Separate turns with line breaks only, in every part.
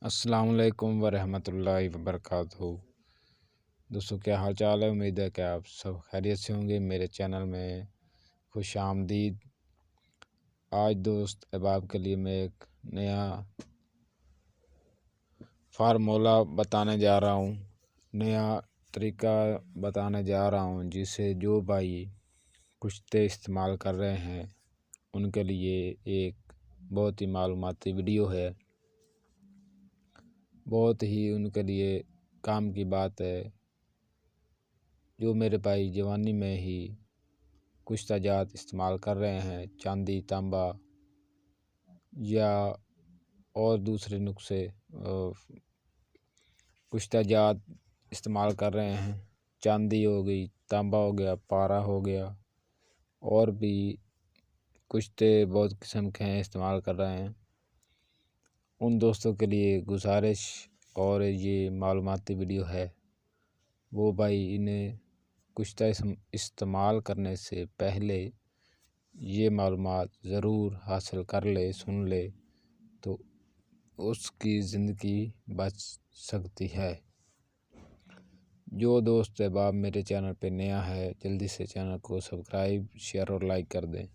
السلام علیکم ورحمۃ اللہ وبرکاتہ۔ دوستو کیا حال چال ہے؟ امید ہے کہ آپ سب خیریت سے ہوں گے۔ میرے چینل میں خوش آمدید۔ آج دوست احباب کے لیے میں ایک نیا فارمولہ بتانے جا رہا ہوں، نیا طریقہ بتانے جا رہا ہوں، جسے جو بھائی کشتے استعمال کر رہے ہیں ان کے لیے ایک بہت ہی معلوماتی ویڈیو ہے، بہت ہی ان کے لیے کام کی بات ہے۔ جو میرے بھائی جوانی میں ہی کشتہ جات استعمال کر رہے ہیں، چاندی، تانبا یا اور دوسرے نسخے کشتہ جات استعمال کر رہے ہیں، چاندی ہو گئی، تانبا ہو گیا، پارا ہو گیا، اور بھی کشتے بہت قسم کے ہیں استعمال کر رہے ہیں، ان دوستوں کے لیے گزارش اور یہ معلوماتی ویڈیو ہے۔ وہ بھائی انہیں کشتہ استعمال کرنے سے پہلے یہ معلومات ضرور حاصل کر لے، سن لے، تو اس کی زندگی بچ سکتی ہے۔ جو دوست احباب میرے چینل پہ نیا ہے، جلدی سے چینل کو سبسکرائب، شیئر اور لائک کر دیں،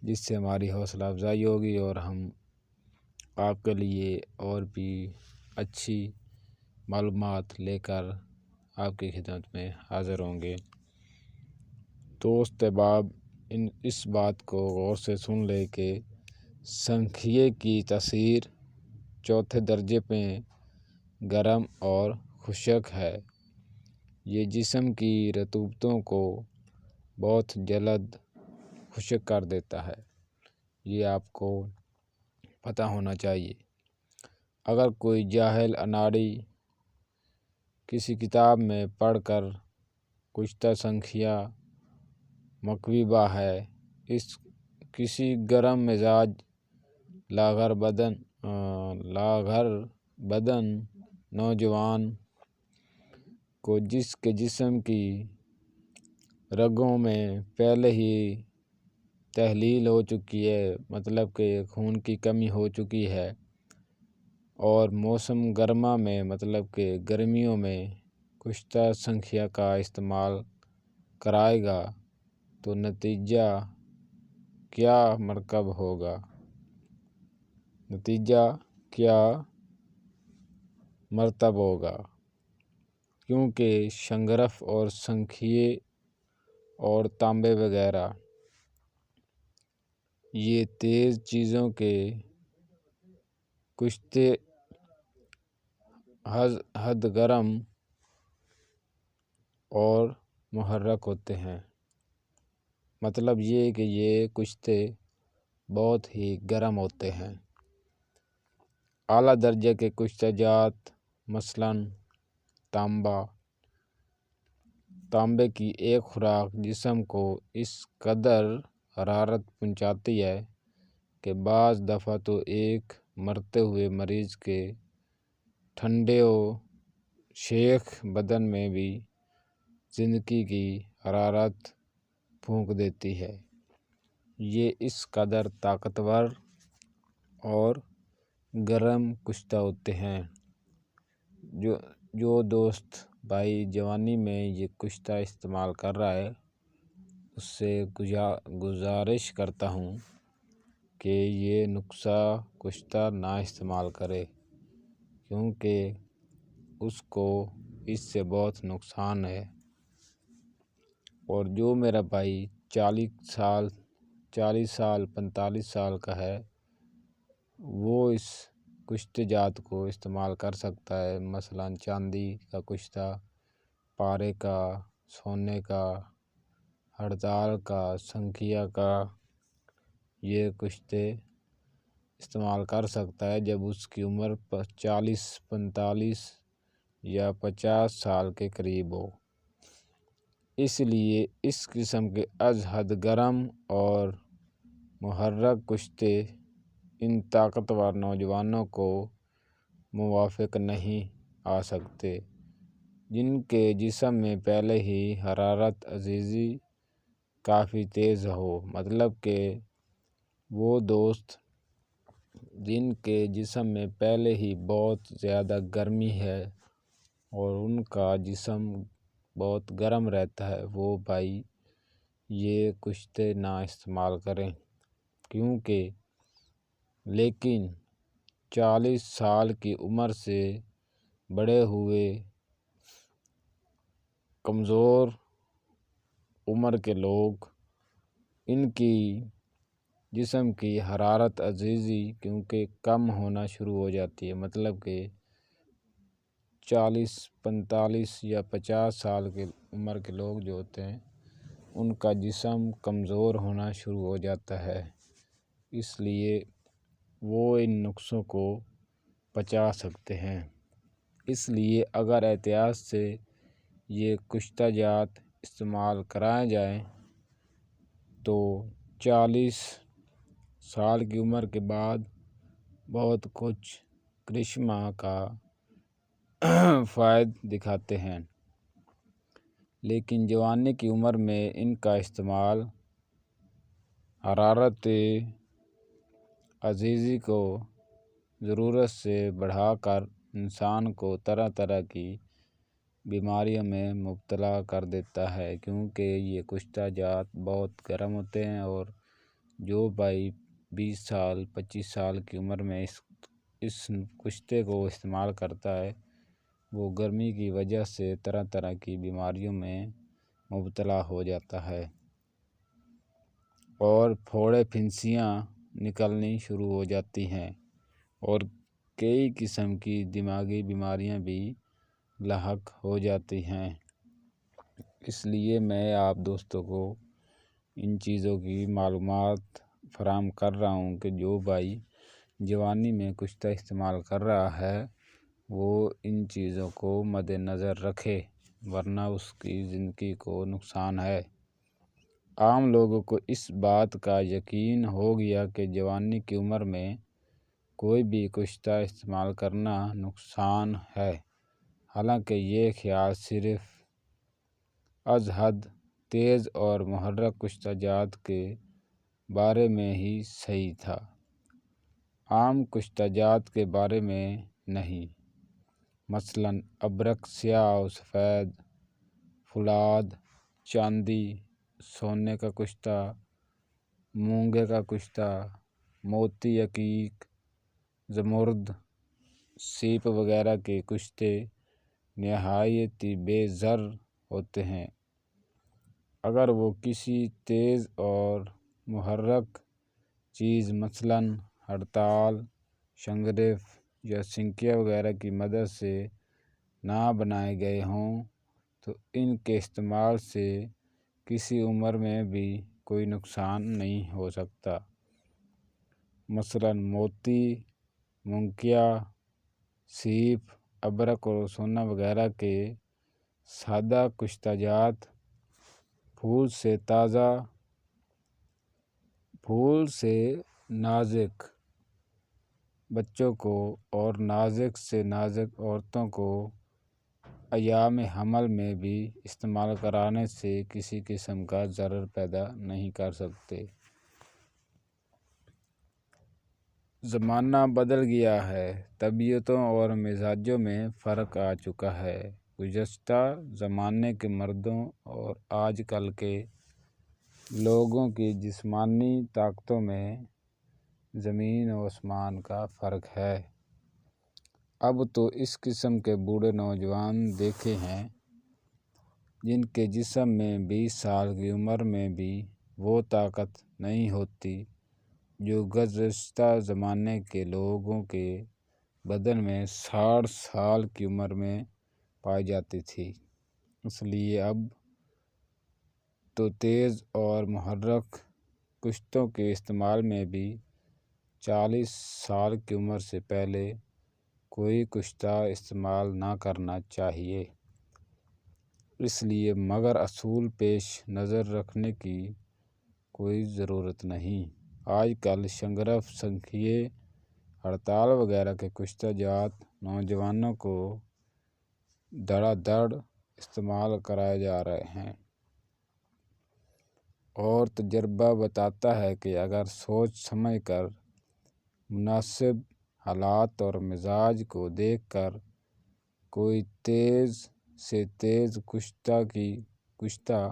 جس سے ہماری حوصلہ افزائی ہوگی اور ہم آپ کے لیے اور بھی اچھی معلومات لے کر آپ کی خدمت میں حاضر ہوں گے۔ دوست احباب اس بات کو غور سے سن لے کہ سنکھیے کی تاثیر چوتھے درجے پہ گرم اور خشک ہے۔ یہ جسم کی رطوبتوں کو بہت جلد خشک کر دیتا ہے، یہ آپ کو پتہ ہونا چاہیے۔ اگر کوئی جاہل اناڑی کسی کتاب میں پڑھ کر کشتہ سنکھیا مکوبہ ہے، اس کسی گرم مزاج لاغر بدن نوجوان کو جس کے جسم کی رگوں میں پہلے ہی تحلیل ہو چکی ہے، مطلب کہ خون کی کمی ہو چکی ہے، اور موسم گرما میں مطلب کہ گرمیوں میں کشتہ سنکھیا کا استعمال کرائے گا تو نتیجہ کیا مرکب ہوگا؟ کیونکہ شنگرف اور سنکھیے اور تانبے وغیرہ یہ تیز چیزوں کے کشتے حد گرم اور محرک ہوتے ہیں، مطلب یہ کہ یہ کشتے بہت ہی گرم ہوتے ہیں۔ اعلیٰ درجے کے کشتہ جات مثلاً تانبے کی ایک خوراک جسم کو اس قدر حرارت پہنچاتی ہے کہ بعض دفعہ تو ایک مرتے ہوئے مریض کے ٹھنڈے و شیخ بدن میں بھی زندگی کی حرارت پھونک دیتی ہے۔ یہ اس قدر طاقتور اور گرم کشتہ ہوتے ہیں۔ جو دوست بھائی جوانی میں یہ کشتہ استعمال کر رہا ہے، اس سے گزارش کرتا ہوں کہ یہ نسخہ کشتہ نہ استعمال کرے، کیونکہ اس کو اس سے بہت نقصان ہے۔ اور جو میرا بھائی 40 سال 45 سال کا ہے، وہ اس کشتہ جات کو استعمال کر سکتا ہے، مثلاً چاندی کا کشتہ، پارے کا، سونے کا، ہڑتال کا، سنکھیا کا، یہ کشتے استعمال کر سکتا ہے جب اس کی عمر 40، 45 یا 50 سال کے قریب ہو۔ اس لیے اس قسم کے از حد گرم اور محرک کشتے ان طاقتور نوجوانوں کو موافق نہیں آ سکتے، جن کے جسم میں پہلے ہی حرارت عزیزی کافی تیز ہو، مطلب کہ وہ دوست جن کے جسم میں پہلے ہی بہت زیادہ گرمی ہے اور ان کا جسم بہت گرم رہتا ہے، وہ بھائی یہ کشتے نہ استعمال کریں، کیونکہ لیکن 40 سال کی عمر سے بڑے ہوئے کمزور عمر کے لوگ، ان کی جسم کی حرارت عزیزی کیونکہ کم ہونا شروع ہو جاتی ہے، مطلب کہ 40 45 یا 50 سال کی عمر کے لوگ جو ہوتے ہیں ان کا جسم کمزور ہونا شروع ہو جاتا ہے، اس لیے وہ ان نقصوں کو پچا سکتے ہیں۔ اس لیے اگر احتیاط سے یہ کشتہ جات استعمال کرائے جائیں تو 40 سال کی عمر کے بعد بہت کچھ کرشمہ کا فائد دکھاتے ہیں، لیکن جوانی کی عمر میں ان کا استعمال حرارت عزیزی کو ضرورت سے بڑھا کر انسان کو طرح طرح کی بیماریوں میں مبتلا کر دیتا ہے، کیونکہ یہ کشتہ جات بہت گرم ہوتے ہیں، اور جو بھائی 20 سال 25 سال کی عمر میں اس کشتے کو استعمال کرتا ہے وہ گرمی کی وجہ سے طرح طرح کی بیماریوں میں مبتلا ہو جاتا ہے اور پھوڑے پھنسیاں نکلنی شروع ہو جاتی ہیں اور کئی قسم کی دماغی بیماریاں بھی لاحق ہو جاتی ہیں۔ اس لیے میں آپ دوستوں کو ان چیزوں کی معلومات فراہم کر رہا ہوں کہ جو بھائی جوانی میں کشتہ استعمال کر رہا ہے وہ ان چیزوں کو مد نظر رکھے، ورنہ اس کی زندگی کو نقصان ہے۔ عام لوگوں کو اس بات کا یقین ہو گیا کہ جوانی کی عمر میں کوئی بھی کشتہ استعمال کرنا نقصان ہے، حالانکہ یہ خیال صرف از حد تیز اور محرک کشتہ جات کے بارے میں ہی صحیح تھا، عام کشتہ جات کے بارے میں نہیں۔ مثلاً ابرق، سیاہ و سفید، فولاد، چاندی، سونے کا کشتہ، مونگے کا کشتہ، موتی، عقیق، زمرد، سیپ وغیرہ کے کشتے نہایت بے زر ہوتے ہیں۔ اگر وہ کسی تیز اور محرک چیز مثلاً ہڑتال، شنگریف یا سنکیا وغیرہ کی مدد سے نہ بنائے گئے ہوں تو ان کے استعمال سے کسی عمر میں بھی کوئی نقصان نہیں ہو سکتا۔ مثلاً موتی، مونگیا، سیپ، ابرق اور سونا وغیرہ کے سادہ کشتہ جات پھول سے تازہ، پھول سے نازک بچوں کو اور نازک سے نازک عورتوں کو ایام حمل میں بھی استعمال کرانے سے کسی قسم کا ضرر پیدا نہیں کر سکتے۔ زمانہ بدل گیا ہے، طبیعتوں اور مزاجوں میں فرق آ چکا ہے۔ گزشتہ زمانے کے مردوں اور آج کل کے لوگوں کی جسمانی طاقتوں میں زمین و آسمان کا فرق ہے۔ اب تو اس قسم کے بوڑھے نوجوان دیکھے ہیں جن کے جسم میں 20 سال کی عمر میں بھی وہ طاقت نہیں ہوتی جو گزشتہ زمانے کے لوگوں کے بدن میں 60 سال کی عمر میں پائی جاتی تھی۔ اس لیے اب تو تیز اور محرک کشتوں کے استعمال میں بھی 40 سال کی عمر سے پہلے کوئی کشتہ استعمال نہ کرنا چاہیے۔ اس لیے مگر اصول پیش نظر رکھنے کی کوئی ضرورت نہیں۔ آج کل شنگرف، سنکھیے، ہڑتال وغیرہ کے کشتہ جات نوجوانوں کو دھڑا دھڑ استعمال کرائے جا رہے ہیں، اور تجربہ بتاتا ہے کہ اگر سوچ سمجھ کر مناسب حالات اور مزاج کو دیکھ کر کوئی تیز سے تیز کشتہ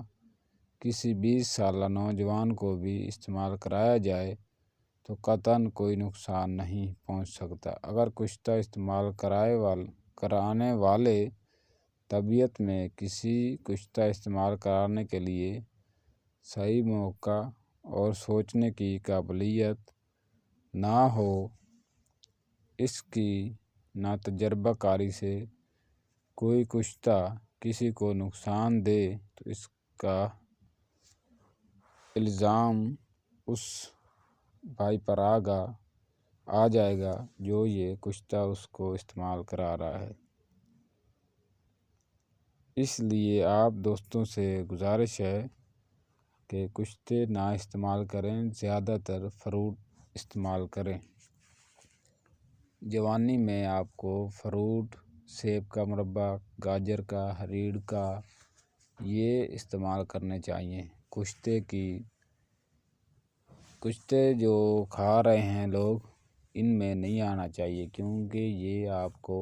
کسی 20 سالہ نوجوان کو بھی استعمال کرایا جائے تو قطعاً کوئی نقصان نہیں پہنچ سکتا۔ اگر کشتہ استعمال کرانے والے طبیعت میں کسی کشتہ استعمال کرانے کے لیے صحیح موقع اور سوچنے کی قابلیت نہ ہو، اس کی ناتجربہ کاری سے کوئی کشتہ کسی کو نقصان دے تو اس کا الزام اس بھائی پر آ جائے گا جو یہ کشتہ اس کو استعمال کرا رہا ہے۔ اس لیے آپ دوستوں سے گزارش ہے کہ کشتے نہ استعمال کریں، زیادہ تر فروٹ استعمال کریں۔ جوانی میں آپ کو فروٹ، سیب کا مربع، گاجر کا، ہریڑ کا یہ استعمال کرنے چاہیے۔ کشتے جو کھا رہے ہیں لوگ، ان میں نہیں آنا چاہیے کیونکہ یہ آپ کو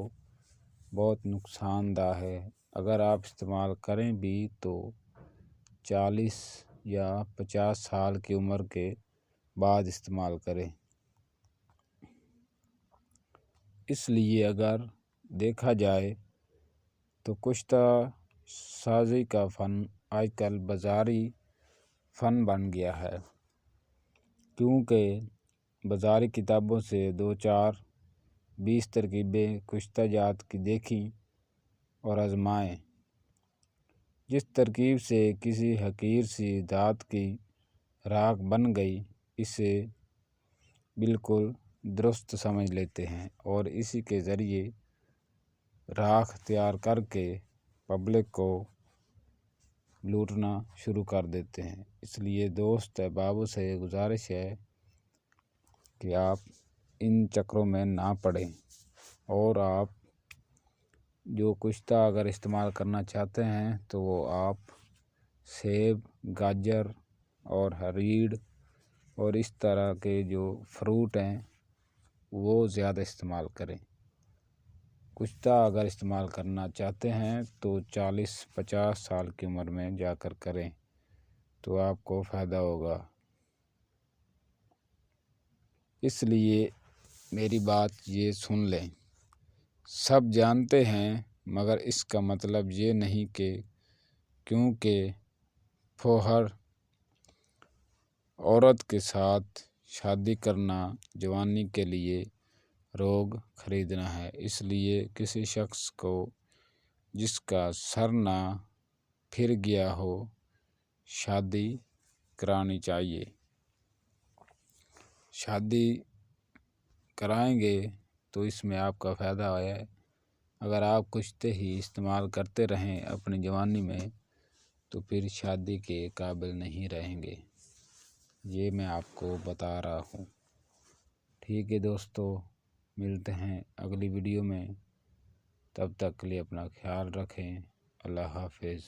بہت نقصان دہ ہے۔ اگر آپ استعمال کریں بھی تو 40 یا 50 سال کی عمر کے بعد استعمال کریں۔ اس لیے اگر دیکھا جائے تو کشتہ سازی کا فن آج کل بازاری فن بن گیا ہے، کیونکہ بازاری کتابوں سے 2-4-20 ترکیبیں کشتہ جات کی دیکھیں اور آزمائیں۔ جس ترکیب سے کسی حقیر سی ذات کی راکھ بن گئی، اسے بالکل درست سمجھ لیتے ہیں اور اسی کے ذریعے راکھ تیار کر کے پبلک کو لوٹنا شروع کر دیتے ہیں۔ اس لیے دوست احبابوں سے گزارش ہے کہ آپ ان چکروں میں نہ پڑیں اور آپ جو کشتہ اگر استعمال کرنا چاہتے ہیں تو وہ آپ سیب، گاجر اور ہریڑ اور اس طرح کے جو فروٹ ہیں وہ زیادہ استعمال کریں۔ کشتہ اگر استعمال کرنا چاہتے ہیں تو 40-50 سال کی عمر میں جا کر کریں تو آپ کو فائدہ ہوگا۔ اس لیے میری بات یہ سن لیں۔ سب جانتے ہیں مگر اس کا مطلب یہ نہیں کہ کیونکہ فوہر عورت کے ساتھ شادی کرنا جوانی کے لیے روگ خریدنا ہے۔ اس لیے کسی شخص کو جس کا سر نہ پھر گیا ہو شادی کرانی چاہیے۔ شادی کرائیں گے تو اس میں آپ کا فائدہ ہے۔ اگر آپ کشتے ہی استعمال کرتے رہیں اپنی جوانی میں تو پھر شادی کے قابل نہیں رہیں گے، یہ میں آپ کو بتا رہا ہوں۔ ٹھیک ہے دوستو، ملتے ہیں اگلی ویڈیو میں، تب تک کے لیے اپنا خیال رکھیں۔ اللہ حافظ۔